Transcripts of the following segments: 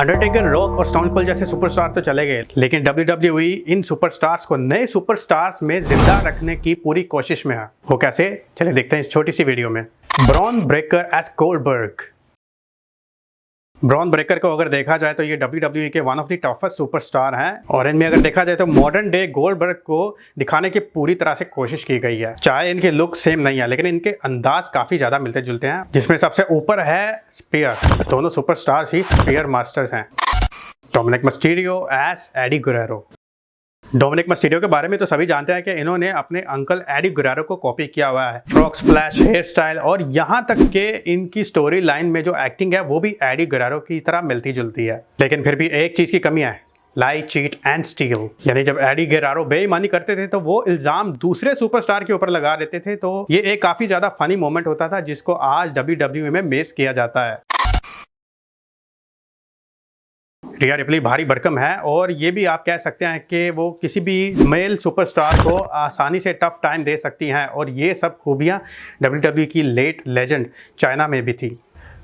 Undertaker, rock और stone cold जैसे superstar तो चले गए, लेकिन WWE इन सुपरस्टार्स को नए सुपरस्टार्स में जिंदा रखने की पूरी कोशिश में है। वो कैसे, चलिए देखते हैं इस छोटी सी वीडियो में। Bron Breakker as Goldberg. Bron Breakker को अगर देखा जाए तो ये WWE के one of the toughest superstar हैं और इनमें अगर देखा जाए तो मॉडर्न डे गोल्डबर्ग को दिखाने की पूरी तरह से कोशिश की गई है। चाहे इनके लुक सेम नहीं है लेकिन इनके अंदाज काफी ज्यादा मिलते जुलते हैं, जिसमें सबसे ऊपर है स्पीयर। दोनों सुपरस्टार्स ही स्पीयर मास्टर्स हैं। Dominik Mysterio as Eddie Guerrero. Dominik Mysterio के बारे में तो सभी जानते हैं कि इन्होंने अपने अंकल एडी गुरेरो को कॉपी किया हुआ है। फ्रॉक स्प्लैश, हेयर स्टाइल और यहाँ तक के इनकी स्टोरी लाइन में जो एक्टिंग है वो भी एडी गुरेरो की तरह मिलती जुलती है। लेकिन फिर भी एक चीज की कमी है, लाई, चीट एंड स्टील। यानी जब एडी गुरेरो बेईमानी करते थे तो वो इल्जाम दूसरे सुपरस्टार के ऊपर लगा देते थे। तो ये एक काफी ज्यादा फनी मोमेंट होता था जिसको आज WWE में मिस किया जाता है। रिया रिप्ली भारी भरकम है और ये भी आप कह सकते हैं कि वो किसी भी मेल सुपरस्टार को आसानी से टफ टाइम दे सकती हैं और ये सब खूबियां WWE की लेट लेजेंड चाइना में भी थी।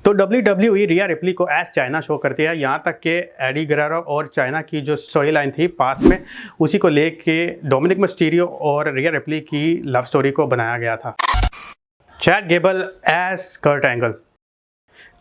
तो WWE रिया रिप्ली को एज चाइना शो करती है, यहाँ तक कि एडी गुरेरो और चाइना की जो स्टोरी लाइन थी पास्ट में उसी को लेके डोमिनिक मिस्टीरियो और रिया रिप्ली की लव स्टोरी को बनाया गया था। Chad Gable as Kurt Angle.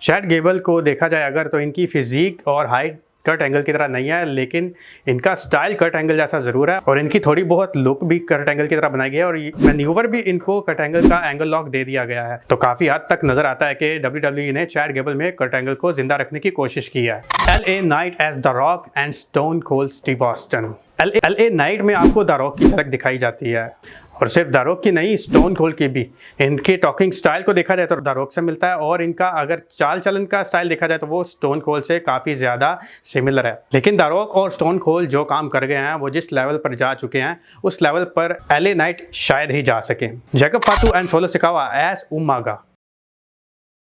Chad Gable को देखा जाए अगर तो इनकी फिजिक और हाइट कर्ट एंगल की तरह नहीं है, लेकिन इनका स्टाइल कर्ट एंगल जैसा जरूर है और इनकी थोड़ी बहुत लुक भी कर्ट एंगल की तरह बनाई गई है और मैन्यूवर भी इनको कर्ट एंगल का एंगल लॉक दे दिया गया है। तो काफी हद तक नजर आता है कि WWE ने चैड गेबल में कर्ट एंगल को जिंदा रखने की कोशिश की है। LA Knight as the Rock and Stone Cold Steve Austin. LA Knight में आपको द रॉक की झलक दिखाई जाती है और सिर्फ द रॉक की नहीं, स्टोन कोल्ड की भी। इनके टॉकिंग स्टाइल को देखा जाए तो द रॉक से मिलता है और इनका अगर चाल चलन का स्टाइल देखा जाए तो वो स्टोन कोल्ड से काफ़ी ज़्यादा सिमिलर है। लेकिन द रॉक और स्टोन कोल्ड जो काम कर गए हैं, वो जिस लेवल पर जा चुके हैं उस लेवल पर LA नाइट शायद ही जा सके। Jacob Fatu and Solo Sikoa as Umaga.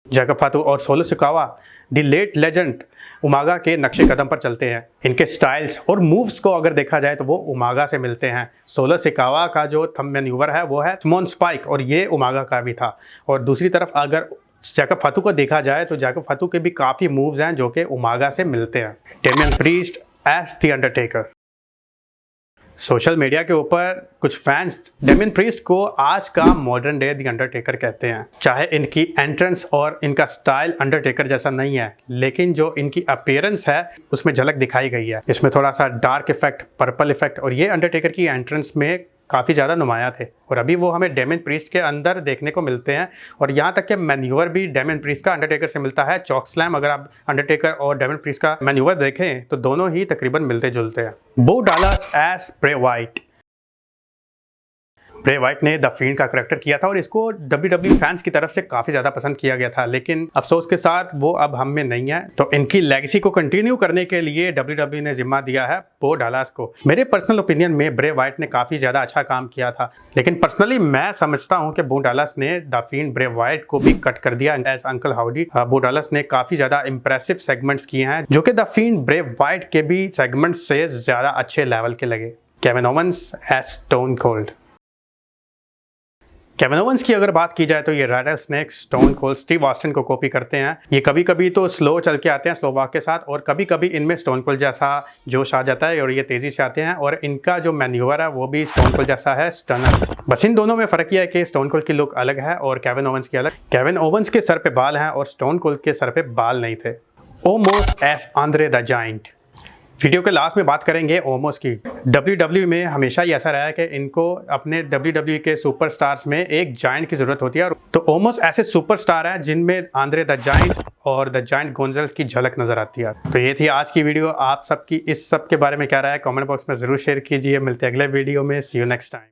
Jacob Fatu और Solo Sikoa the late legend Umaga के नक्शे कदम पर चलते हैं। इनके स्टाइल्स और मूव्स को अगर देखा जाए तो वो उमागा से मिलते हैं। सोलो सिकावा का जो थंब मैन्यूवर है वो है स्मोन स्पाइक और ये उमागा का भी था। और दूसरी तरफ अगर जैकब फातू को देखा जाए तो जैकब फातू के भी काफ़ी मूव्स हैं जो कि उमागा से मिलते हैं। Damian Priest as the Undertaker. Social media के ऊपर कुछ फैंस डेमियन प्रीस्ट को आज का मॉडर्न डे द अंडरटेकर कहते हैं। चाहे इनकी एंट्रेंस और इनका स्टाइल अंडरटेकर जैसा नहीं है, लेकिन जो इनकी अपीयरेंस है उसमें झलक दिखाई गई है। इसमें थोड़ा सा डार्क इफेक्ट, पर्पल इफेक्ट और ये अंडरटेकर की एंट्रेंस में काफ़ी ज़्यादा नुमाया थे और अभी वो हमें डेमियन प्रीस्ट के अंदर देखने को मिलते हैं। और यहाँ तक कि मैन्यूवर भी डेमियन प्रीस्ट का अंडरटेकर से मिलता है। चॉक स्लैम अगर आप अंडरटेकर और डेमियन प्रीस्ट का मैन्यूवर देखें तो दोनों ही तकरीबन मिलते जुलते हैं। Bo Dallas as Bray Wyatt. Bray Wyatt ने द फील्ड का करैक्टर किया था और इसको WWE फैंस की तरफ से काफ़ी ज़्यादा पसंद किया गया था, लेकिन अफसोस के साथ वो अब हम में नहीं है। तो इनकी लेगेसी को कंटिन्यू करने के लिए WWE ने जिम्मा दिया है बो डालस को। मेरे पर्सनल ओपिनियन में ब्रे वाइट ने काफ़ी ज़्यादा अच्छा काम किया था, लेकिन पर्सनली मैं समझता हूँ कि बो डालस ने द फील्ड ब्रे वाइट को भी कट कर दिया एज अंकल हाउडी। बो डालस ने काफ़ी ज़्यादा इंप्रेसिव सेगमेंट्स किए हैं जो कि द फील्ड ब्रे वाइट के भी सेगमेंट्स से ज़्यादा अच्छे लेवल के लगे। Kevin Owens as Stone Cold. Kevin Owens की अगर बात की जाए तो ये rattlesnake, Stone Cold, Steve Austin को कॉपी करते हैं। ये कभी कभी तो स्लो चल के आते हैं, स्लो वॉक के साथ, और कभी कभी इनमें स्टोन कोल्ड जैसा जोश आ जाता है और ये तेज़ी से आते हैं और इनका जो मैन्यूवर है वो भी स्टोन कोल्ड जैसा है, स्टनर। बस इन दोनों में फ़र्क यह है कि स्टोन कोल्ड की लुक अलग है और केविन ओवेंस की अलग। केविन ओवेंस के सर पे बाल हैं और स्टोन कोल्ड के सर पे बाल नहीं थे। Omos as Andre the Giant. Video के लास्ट में बात करेंगे ओमोस की। WWE में हमेशा ही ऐसा रहा है कि इनको अपने WWE के सुपरस्टार्स में एक जायंट की ज़रूरत होती है। तो ओमोस ऐसे सुपरस्टार हैं जिनमें आंद्रे द जायंट और द जायंट गोंजाल्स की झलक नज़र आती है। तो ये थी आज की वीडियो। आप सबकी इस सब के बारे में क्या राय है कमेंट बॉक्स में ज़रूर शेयर कीजिए। मिलते हैं अगले वीडियो में। सी यू नेक्स्ट टाइम।